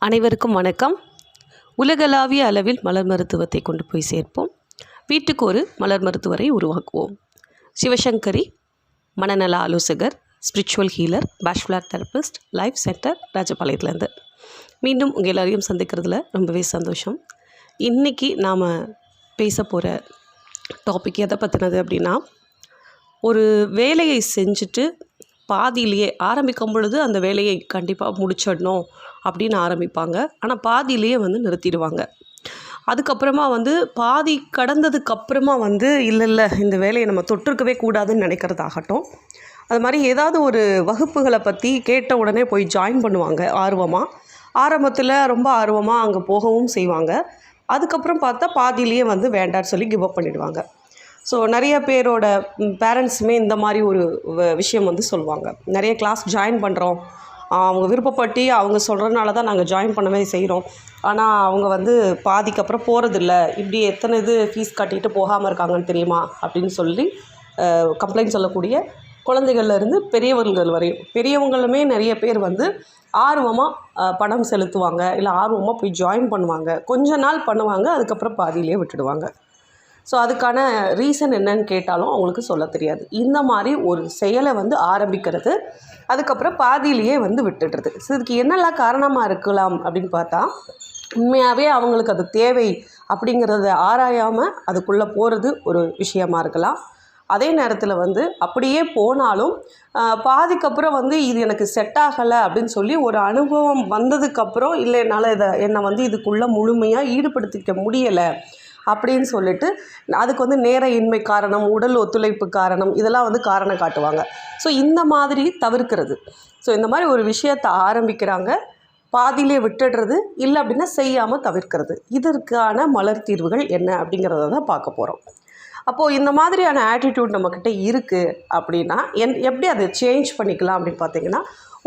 அனைவருக்கும் வணக்கம். உலகளாவிய அளவில் மலர் மருத்துவத்தை கொண்டு போய் சேர்ப்போம். வீட்டுக்கு ஒரு மலர் மருத்துவரை உருவாக்குவோம். சிவசங்கரி, மனநல ஆலோசகர், spiritual healer, Bach flower therapist, life centre, ராஜபாளையத்துலேருந்து. மீண்டும் உங்கள் எல்லாரையும் சந்திக்கிறதுல ரொம்பவே சந்தோஷம். இன்றைக்கி நாம் பேச போகிற டாபிக் எதை பற்றினது அப்படின்னா, ஒரு வேலையை செஞ்சுட்டு பாதியிலேயே ஆரம்பிக்கும் பொழுது அந்த வேலையை கண்டிப்பாக முடிச்சிடணும் அப்படின்னு ஆரம்பிப்பாங்க. ஆனால் பாதியிலேயே நிறுத்திடுவாங்க. அதுக்கப்புறமா பாதி கடந்ததுக்கப்புறமா இல்லை இந்த வேலையை நம்ம தொட்டிருக்கவே கூடாதுன்னு நினைக்கிறதாகட்டும். அது மாதிரி ஏதாவது ஒரு வகுப்புகளை பற்றி கேட்ட உடனே போய் ஜாயின் பண்ணுவாங்க ஆரம்பத்தில் ரொம்ப ஆர்வமாக அங்கே போகவும் செய்வாங்க. அதுக்கப்புறம் பார்த்தா பாதியிலேயே வேண்டான்னு சொல்லி கிவ் அப் பண்ணிடுவாங்க. ஸோ நிறைய பேரோட பேரண்ட்ஸுமே இந்த மாதிரி ஒரு விஷயம் சொல்லுவாங்க. நிறைய கிளாஸ் ஜாயின் பண்ணுறோம், அவங்க விருப்பப்பட்டு அவங்க சொல்கிறதுனால தான் நாங்கள் ஜாயின் பண்ணவே செய்கிறோம். ஆனால் அவங்க பாதிக்கு அப்புறம் போகிறதில்ல, இப்படி எத்தனை ஃபீஸ் கட்டிட்டு போகாமல் இருக்காங்கன்னு தெரியுமா அப்படின்னு சொல்லி கம்ப்ளைண்ட் சொல்லக்கூடிய குழந்தைகள்லேருந்து பெரியவர்கள் வரையும். பெரியவங்களுமே நிறைய பேர் ஆர்வமாக பணம் செலுத்துவாங்க, இல்லை ஆர்வமாக போய் ஜாயின் பண்ணுவாங்க. கொஞ்ச நாள் பண்ணுவாங்க, அதுக்கப்புறம் பாதியிலே விட்டுடுவாங்க. ஸோ அதுக்கான ரீசன் என்னன்னு கேட்டாலும் அவங்களுக்கு சொல்ல தெரியாது. இந்த மாதிரி ஒரு செயலை ஆரம்பிக்கிறது, அதுக்கப்புறம் பாதியிலேயே விட்டுடுறது. ஸோ இதுக்கு என்னெல்லாம் காரணமாக இருக்கலாம் அப்படின்னு பார்த்தா, உண்மையாகவே அவங்களுக்கு அது தேவை அப்படிங்கிறத ஆராயாமல் அதுக்குள்ளே போகிறது ஒரு விஷயமா இருக்கலாம். அதே நேரத்தில் அப்படியே போனாலும் பாதிக்கப்புறம் இது எனக்கு செட் ஆகலை அப்படின்னு சொல்லி ஒரு அனுபவம் வந்ததுக்கப்புறம், இல்லை என்னால் என்னை இதுக்குள்ளே முழுமையாக ஈடுபடுத்திக்க முடியலை அப்படின்னு சொல்லிட்டு அதுக்கு நேர இன்மை காரணம், உடல் ஒத்துழைப்பு காரணம், இதெல்லாம் காரணம் காட்டுவாங்க. ஸோ இந்த மாதிரி தவிர்க்கிறது. ஸோ இந்த மாதிரி ஒரு விஷயத்தை ஆரம்பிக்கிறாங்க, பாதியிலே விட்டுடுறது, இல்லை அப்படின்னா செய்யாமல் தவிர்க்கிறது. இதற்கான மலர் தீர்வுகள் என்ன அப்படிங்கிறத தான் பார்க்க போகிறோம். அப்போது இந்த மாதிரியான ஆட்டிடியூட் நம்மக்கிட்ட இருக்குது அப்படின்னா எப்படி அதை சேஞ்ச் பண்ணிக்கலாம் அப்படின்னு பார்த்தீங்கன்னா,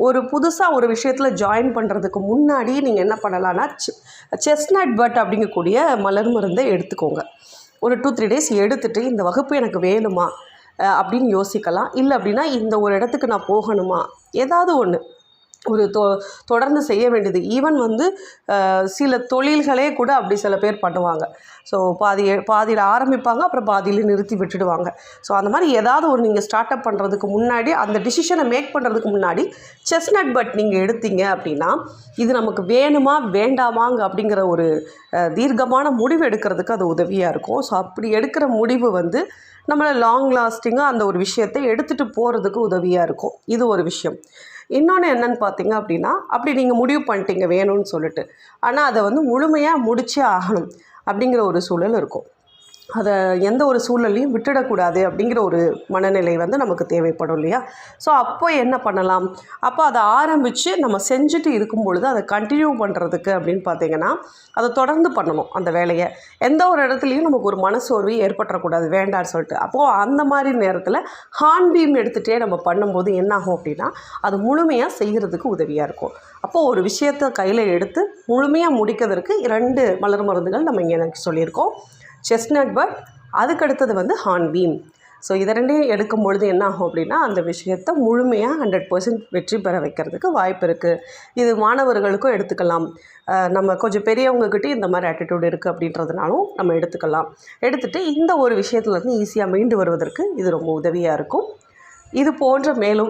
ஒரு புதுசாக ஒரு விஷயத்தில் ஜாயின் பண்ணுறதுக்கு முன்னாடி நீங்கள் என்ன பண்ணலான்னா, செஸ்னட் பட் அப்படிங்கக்கூடிய மலர் மருந்தை எடுத்துக்கோங்க. ஒரு 2-3 டேஸ் எடுத்துகிட்டு இந்த வகுப்பு எனக்கு வேணுமா அப்படின்னு யோசிக்கலாம். இல்லை அப்படின்னா இந்த ஒரு இடத்துக்கு நான் போகணுமா, ஏதாவது ஒன்று ஒரு தொடர்ந்து செய்ய வேண்டியது. ஈவன் சில தொழில்களே கூட அப்படி சில பேர் பண்ணுவாங்க. ஸோ பாதியில் ஆரம்பிப்பாங்க, அப்புறம் பாதியில் நிறுத்தி விட்டுடுவாங்க. ஸோ அந்த மாதிரி ஏதாவது ஒரு நீங்கள் ஸ்டார்ட் அப் பண்ணுறதுக்கு முன்னாடி, அந்த டிசிஷனை மேக் பண்ணுறதுக்கு முன்னாடி செஸ்னட் பட் நீங்கள் எடுத்தீங்க அப்படின்னா, இது நமக்கு வேணுமா வேண்டாமாங்க அப்படிங்கிற ஒரு தீர்க்கமான முடிவு எடுக்கிறதுக்கு அது உதவியாக இருக்கும். ஸோ அப்படி எடுக்கிற முடிவு நம்மளை லாங் லாஸ்டிங்காக அந்த ஒரு விஷயத்தை எடுத்துகிட்டு போகிறதுக்கு உதவியாக இருக்கும். இது ஒரு விஷயம். இன்னொன்று என்னென்னு பார்த்தீங்க அப்படின்னா, அப்படி நீங்கள் முடிவு பண்ணிட்டீங்க வேணும்னு சொல்லிட்டு, ஆனால் அதை முழுமையாக முடிச்சே ஆகணும் அப்படிங்கிற ஒரு சூழல் இருக்கும். அதை எந்த ஒரு சூழலையும் விட்டுடக்கூடாது அப்படிங்கிற ஒரு மனநிலை நமக்கு தேவைப்படும் இல்லையா? ஸோ அப்போ என்ன பண்ணலாம்? அப்போ அதை ஆரம்பித்து நம்ம செஞ்சுட்டு இருக்கும் பொழுது அதை கண்டினியூ பண்ணுறதுக்கு அப்படின்னு பார்த்தீங்கன்னா, அதை தொடர்ந்து பண்ணணும் அந்த வேலையை. எந்த ஒரு இடத்துலையும் நமக்கு ஒரு மனசோர்வு ஏற்பட்டுறக்கூடாது வேண்டான்னு சொல்லிட்டு. அப்போது அந்த மாதிரி நேரத்தில் ஹார்ன் பீம் எடுத்துகிட்டே நம்ம பண்ணும்போது என்னாகும் அப்படின்னா, அது முழுமையாக செய்கிறதுக்கு உதவியாக இருக்கும். அப்போது ஒரு விஷயத்தை கையில் எடுத்து முழுமையாக முடிக்கிறதுக்கு 2 மலர் மருந்துகள் நம்ம இங்கே எனக்கு சொல்லியிருக்கோம். செஸ்னட் பட், அதுக்கடுத்தது ஹார்ன் பீம். ஸோ இதை 2ஐயும் எடுக்கும் பொழுது என்ன ஆகும் அப்படின்னா, அந்த விஷயத்தை முழுமையாக 100% வெற்றி பெற வைக்கிறதுக்கு வாய்ப்பு இருக்குது. இது மாணவர்களுக்கும் எடுத்துக்கலாம். நம்ம கொஞ்சம் பெரியவங்கக்கிட்டே இந்த மாதிரி ஆட்டிடியூட் இருக்குது அப்படின்றதுனாலும் நம்ம எடுத்துக்கலாம். எடுத்துகிட்டு இந்த ஒரு விஷயத்துலேருந்து ஈஸியாக மீண்டு வருவதற்கு இது ரொம்ப உதவியாக இருக்கும். இது போன்ற மேலும்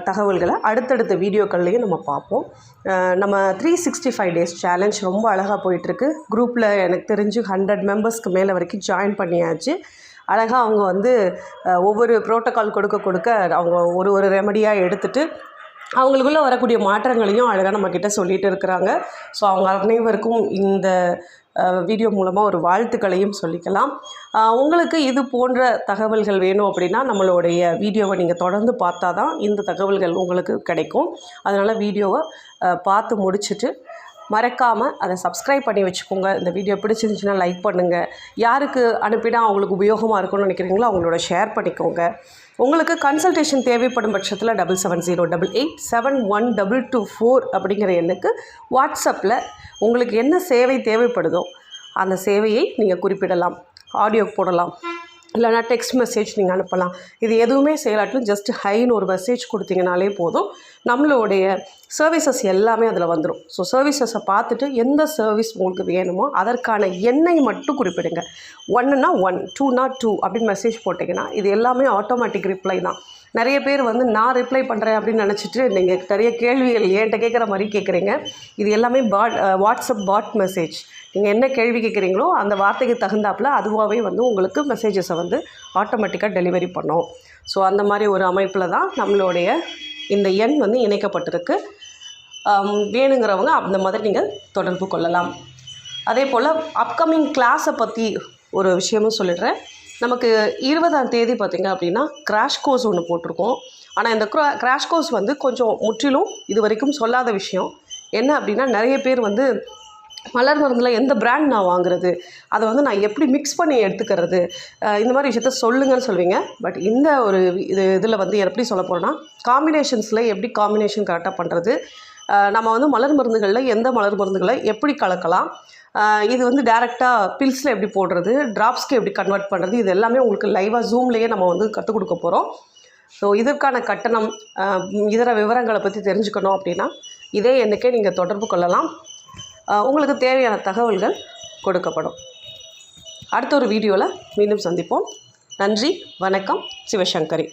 தகவல்களை அடுத்தடுத்த வீடியோக்கள்லேயும் நம்ம பார்ப்போம். நம்ம 365 டேஸ் சேலஞ்ச் ரொம்ப அழகாக போயிட்டுருக்கு. குரூப்பில் எனக்கு தெரிஞ்சு 100 மெம்பர்ஸ்க்கு மேலே வரைக்கும் ஜாயின் பண்ணியாச்சு. அழகாக அவங்க ஒவ்வொரு ப்ரோட்டோக்கால் கொடுக்க அவங்க ஒரு ரெமடியாக எடுத்துகிட்டு அவங்களுக்குள்ளே வரக்கூடிய மாற்றங்களையும் அழகாக நம்மக்கிட்ட சொல்லிகிட்டு இருக்கிறாங்க. ஸோ அவங்க அனைவருக்கும் இந்த வீடியோ மூலமாக ஒரு வாழ்த்துக்களையும் சொல்லிக்கலாம். உங்களுக்கு இது போன்ற தகவல்கள் வேணும் அப்படின்னா, நம்மளுடைய வீடியோவை நீங்கள் தொடர்ந்து பார்த்தா தான் இந்த தகவல்கள் உங்களுக்கு கிடைக்கும். அதனால் வீடியோவை பார்த்து முடிச்சுட்டு மறக்காமல் அதை சப்ஸ்கிரைப் பண்ணி வச்சுக்கோங்க. இந்த வீடியோ பிடிச்சிருந்துச்சுன்னா லைக் பண்ணுங்கள். யாருக்கு அனுப்பினா அவங்களுக்கு உபயோகமாக இருக்கும்னு நினைக்கிறீங்களோ அவங்களோட ஷேர் பண்ணிக்கோங்க. உங்களுக்கு கன்சல்டேஷன் தேவைப்படும் பட்சத்தில் 7708871224 அப்படிங்கிற எண்ணுக்கு வாட்ஸ்அப்பில் உங்களுக்கு என்ன சேவை தேவைப்படுதோ அந்த சேவையை நீங்கள் குறிப்பிடலாம். ஆடியோ போடலாம், இல்லைனா டெக்ஸ்ட் மெசேஜ் நீங்கள் அனுப்பலாம். இது எதுவுமே செய்யலாட்டிலும் ஜஸ்ட் ஹைன்னு ஒரு மெசேஜ் கொடுத்தீங்கனாலே போதும், நம்மளுடைய சர்வீசஸ் எல்லாமே அதில் வந்துடும். ஸோ சர்வீசஸை பார்த்துட்டு எந்த சர்வீஸ் உங்களுக்கு வேணுமோ அதற்கான எண்ணை மட்டும் குறிப்பிடுங்க. 1னா 1, 2னா 2 அப்படின்னு மெசேஜ் போட்டிங்கன்னா இது எல்லாமே ஆட்டோமேட்டிக் ரிப்ளை தான். நிறைய பேர் வந்து நான் ரிப்ளை பண்ணுறேன் அப்படின்னு நினச்சிட்டு நீங்கள் நிறைய கேள்விகள் என்கிட்ட கேட்குற மாதிரி கேட்குறீங்க. இது எல்லாமே வாட்ஸ்அப் பாட் மெசேஜ். நீங்கள் என்ன கேள்வி கேட்குறீங்களோ அந்த வார்த்தைக்கு தகுந்தாப்பில் அதுவாகவே வந்து உங்களுக்கு மெசேஜஸை வந்து ஆட்டோமேட்டிக்காக டெலிவரி பண்ணோம். ஸோ அந்த மாதிரி ஒரு அமைப்பில் தான் நம்மளுடைய இந்த எண் வந்து இணைக்கப்பட்டிருக்கு. வேணுங்கிறவங்க அந்த மாதிரி நீங்கள் தொடர்பு கொள்ளலாம். அதே போல் அப்கமிங் கிளாஸை பற்றி ஒரு விஷயமும் சொல்லிடுறேன். நமக்கு 20ஆம் தேதி பார்த்திங்க அப்படின்னா கிராஷ் கோர்ஸ் ஒன்று போட்டிருக்கோம். ஆனால் இந்த கிராஷ் கோர்ஸ் வந்து கொஞ்சம் முற்றிலும் இது வரைக்கும் சொல்லாத விஷயம். என்ன அப்படின்னா, நிறைய பேர் வந்து மலர் மருந்தில் எந்த பிராண்ட் நான் வாங்குறது, அதை வந்து நான் எப்படி மிக்ஸ் பண்ணி எடுத்துக்கிறது, இந்த மாதிரி விஷயத்த சொல்லுங்கன்னு சொல்வீங்க. பட் இந்த ஒரு இதில் வந்து எப்படி சொல்ல போகிறோன்னா, காம்பினேஷன்ஸில் எப்படி காம்பினேஷன் கரெக்டாக பண்ணுறது, நம்ம வந்து மலர் மருந்துகளில் எந்த மலர் மருந்துகளை எப்படி கலக்கலாம், இது வந்து டேரெக்டாக பில்ஸில் எப்படி போடுறது, ட்ராப்ஸ்க்கு எப்படி கன்வெர்ட் பண்ணுறது, இது எல்லாமே உங்களுக்கு லைவாக ஜூம்லேயே நம்ம வந்து கற்றுக் கொடுக்க போகிறோம். ஸோ இதற்கான கட்டணம், இதர விவரங்களை பற்றி தெரிஞ்சுக்கணும் அப்படின்னா இதே எண்ணுக்கே நீங்கள் தொடர்பு கொள்ளலாம். உங்களுக்கு தேவையான தகவல்கள் கொடுக்கப்படும். அடுத்த ஒரு வீடியோவில் மீண்டும் சந்திப்போம். நன்றி, வணக்கம். சிவசங்கரி.